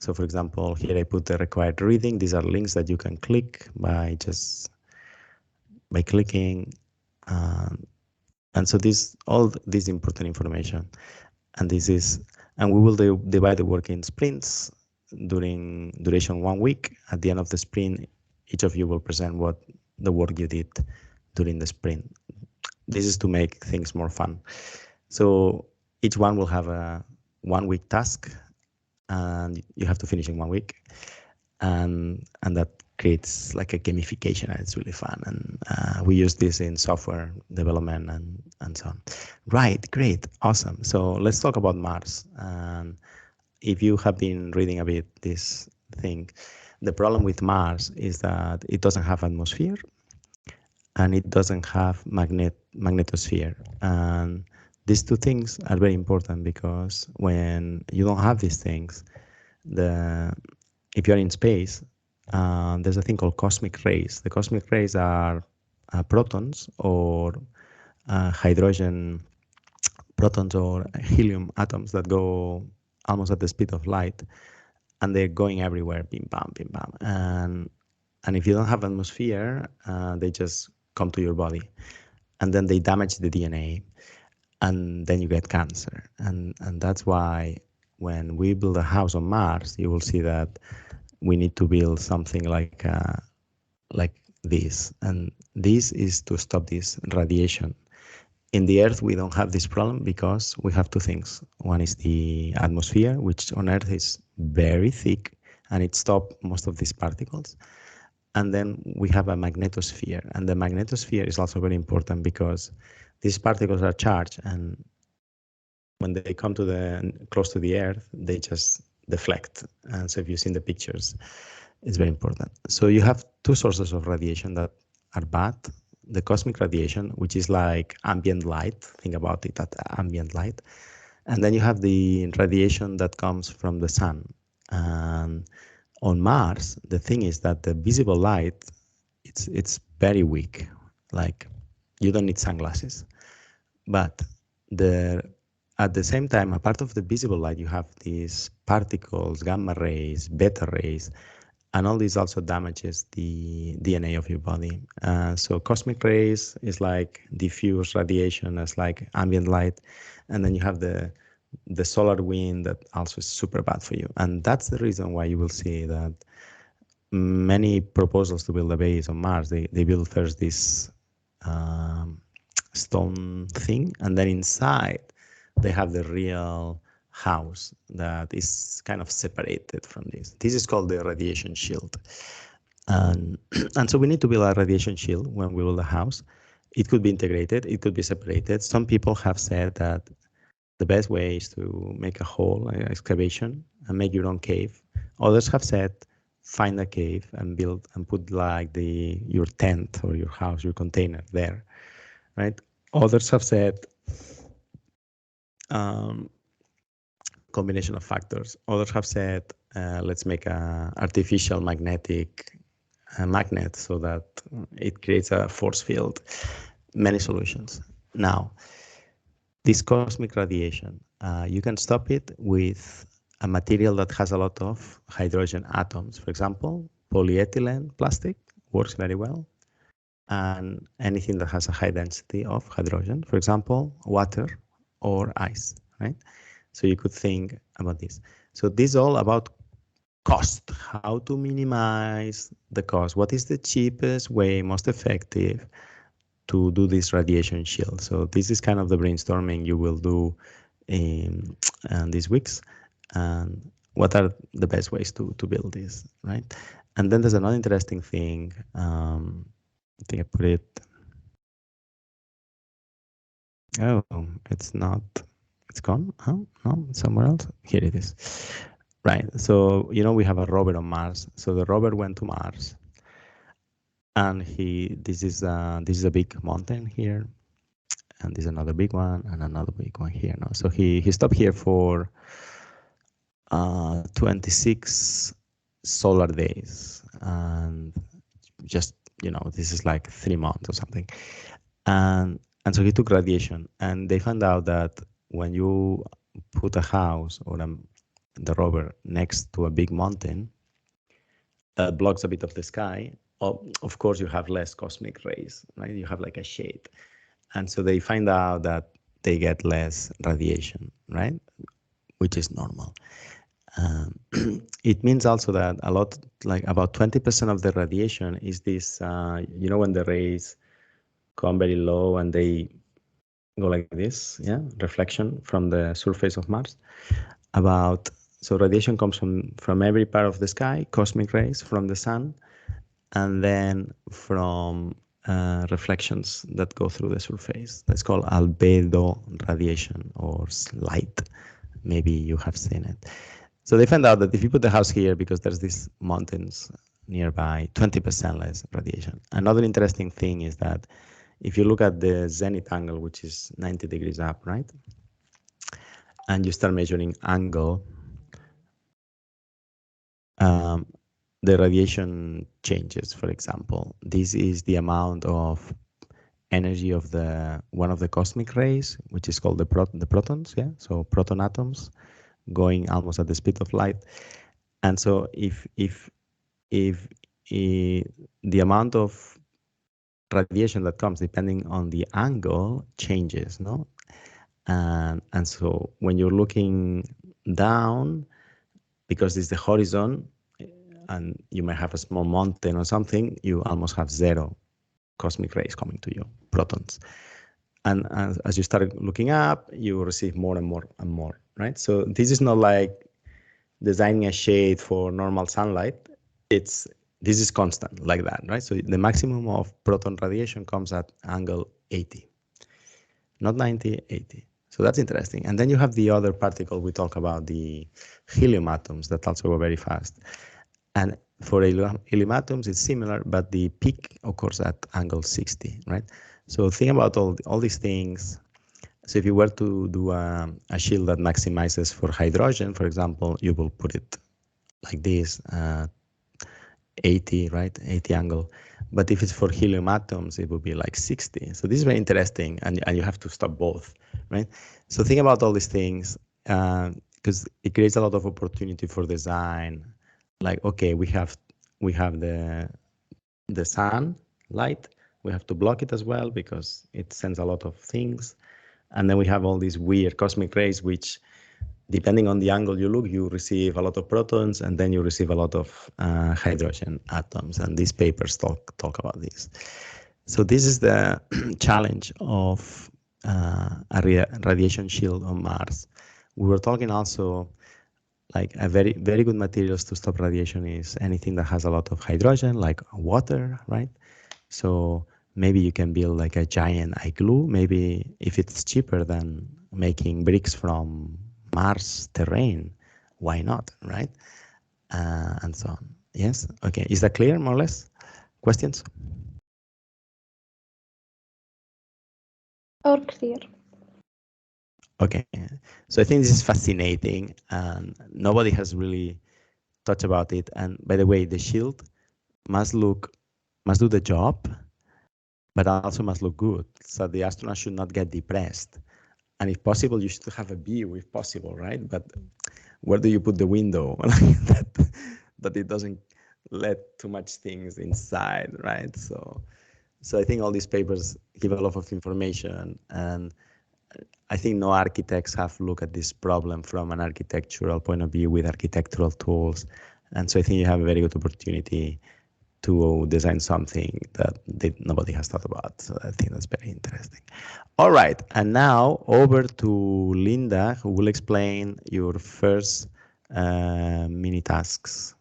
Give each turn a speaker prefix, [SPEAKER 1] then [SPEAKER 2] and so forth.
[SPEAKER 1] So for example, here I put the required reading. These are links that you can click by clicking. And so all this important information. And we will divide the work in sprints during duration 1 week. At the end of the sprint, each of you will present what the work you did during the sprint. This is to make things more fun. So each one will have a 1 week task, and you have to finish in 1 week, and that creates like a gamification, and it's really fun. And we use this in software development and so on. Right, great, awesome. So let's talk about Mars. And if you have been reading a bit this thing, the problem with Mars is that it doesn't have atmosphere and it doesn't have magnetosphere. And these two things are very important, because when you don't have these things, if you're in space, there's a thing called cosmic rays. The cosmic rays are protons or hydrogen protons or helium atoms that go almost at the speed of light, and they're going everywhere, bim bam, bim bam. And if you don't have atmosphere, they just come to your body, and then they damage the DNA, and then you get cancer. And that's why when we build a house on Mars, you will see that we need to build something like this. And this is to stop this radiation. In the Earth, we don't have this problem because we have two things. One is the atmosphere, which on Earth is very thick, and it stops most of these particles. And then we have a magnetosphere. And the magnetosphere is also very important because these particles are charged, and when they come close to the Earth, they just deflect. And so if you've seen the pictures, it's very important. So you have two sources of radiation that are bad. The cosmic radiation, which is like ambient light. Think about it, that ambient light. And then you have the radiation that comes from the sun. And on Mars, the thing is that the visible light, it's very weak. Like, you don't need sunglasses. But at the same time, apart of the visible light, you have these particles, gamma rays, beta rays, and all this also damages the DNA of your body. So cosmic rays is like diffuse radiation, as like ambient light. And then you have the solar wind that also is super bad for you. And that's the reason why you will see that many proposals to build a base on Mars, they build first this stone thing, and then inside they have the real house that is kind of separated from this. This is called the radiation shield. And so we need to build a radiation shield when we build a house. It could be integrated, it could be separated. Some people have said that the best way is to make a hole, an excavation, and make your own cave. Others have said, find a cave and build and put like your tent or your house, your container there, right? Others have said, combination of factors. Others have said, let's make an artificial magnetic magnet so that it creates a force field. Many solutions. Now, this cosmic radiation, you can stop it with a material that has a lot of hydrogen atoms. For example, polyethylene plastic works very well. And anything that has a high density of hydrogen, for example, water or ice, right? So you could think about this. So this is all about cost, how to minimize the cost. What is the cheapest way, most effective to do this radiation shield? So this is kind of the brainstorming you will do in these weeks. And what are the best ways to build this, right? And then there's another interesting thing. I think I put it. Oh, it's not. It's gone? Oh, no, somewhere else. Here it is. Right. So, we have a rover on Mars. So the rover went to Mars, and this is a big mountain here, and this is another big one, and another big one here. No, so he stopped here for 26 solar days, and just this is like 3 months or something, and so he took radiation, and they found out that when you put a house or the rover next to a big mountain that blocks a bit of the sky, of course you have less cosmic rays, right? You have like a shade. And so they find out that they get less radiation, right? Which is normal. It means also that a lot, like about 20% of the radiation is this, when the rays come very low and they go like this, yeah, reflection from the surface of Mars. So radiation comes from every part of the sky, cosmic rays from the sun, and then from reflections that go through the surface. That's called albedo radiation or light. Maybe you have seen it. So they found out that if you put the house here, because there's these mountains nearby, 20% less radiation. Another interesting thing is that if you look at the zenith angle, which is 90 degrees up, right? And you start measuring angle, the radiation changes. For example, this is the amount of energy of one of the cosmic rays, which is called the protons, yeah? So proton atoms going almost at the speed of light. And so if the amount of radiation that comes depending on the angle changes, no? And so when you're looking down, because it's the horizon, and you might have a small mountain or something, you almost have zero cosmic rays coming to you, protons. And as you start looking up, you receive more and more and more, right? So this is not like designing a shade for normal sunlight. This is constant like that, right? So the maximum of proton radiation comes at angle 80, not 90, 80. So that's interesting. And then you have the other particle we talk about, the helium atoms that also go very fast. And for helium atoms, it's similar, but the peak occurs at angle 60, right? So think about all these things. So if you were to do a shield that maximizes for hydrogen, for example, you will put it like this, 80, right? 80 angle. But if it's for helium atoms, it would be like 60. So this is very interesting, and you have to stop both, right? So think about all these things, because it creates a lot of opportunity for design. Like, okay, we have the sun light. We have to block it as well because it sends a lot of things. And then we have all these weird cosmic rays, which, depending on the angle you look, you receive a lot of protons, and then you receive a lot of hydrogen atoms. And these papers talk about this. So this is the challenge of a radiation shield on Mars. We were talking also, like a very, very good materials to stop radiation is anything that has a lot of hydrogen, like water, right? So maybe you can build like a giant igloo, maybe if it's cheaper than making bricks from Mars terrain, why not, right? And so on. Yes, okay, is that clear, more or less? Questions?
[SPEAKER 2] Or clear.
[SPEAKER 1] Okay, so I think this is fascinating, and nobody has really touched about it. And by the way, the shield must do the job, but also must look good. So the astronaut should not get depressed. And if possible, you should have a view if possible, right? But where do you put the window? that it doesn't let too much things inside, right? So I think all these papers give a lot of information, and I think no architects have looked at this problem from an architectural point of view with architectural tools. And so I think you have a very good opportunity to design something that nobody has thought about. So I think that's very interesting. All right, and now over to Linda, who will explain your first mini tasks.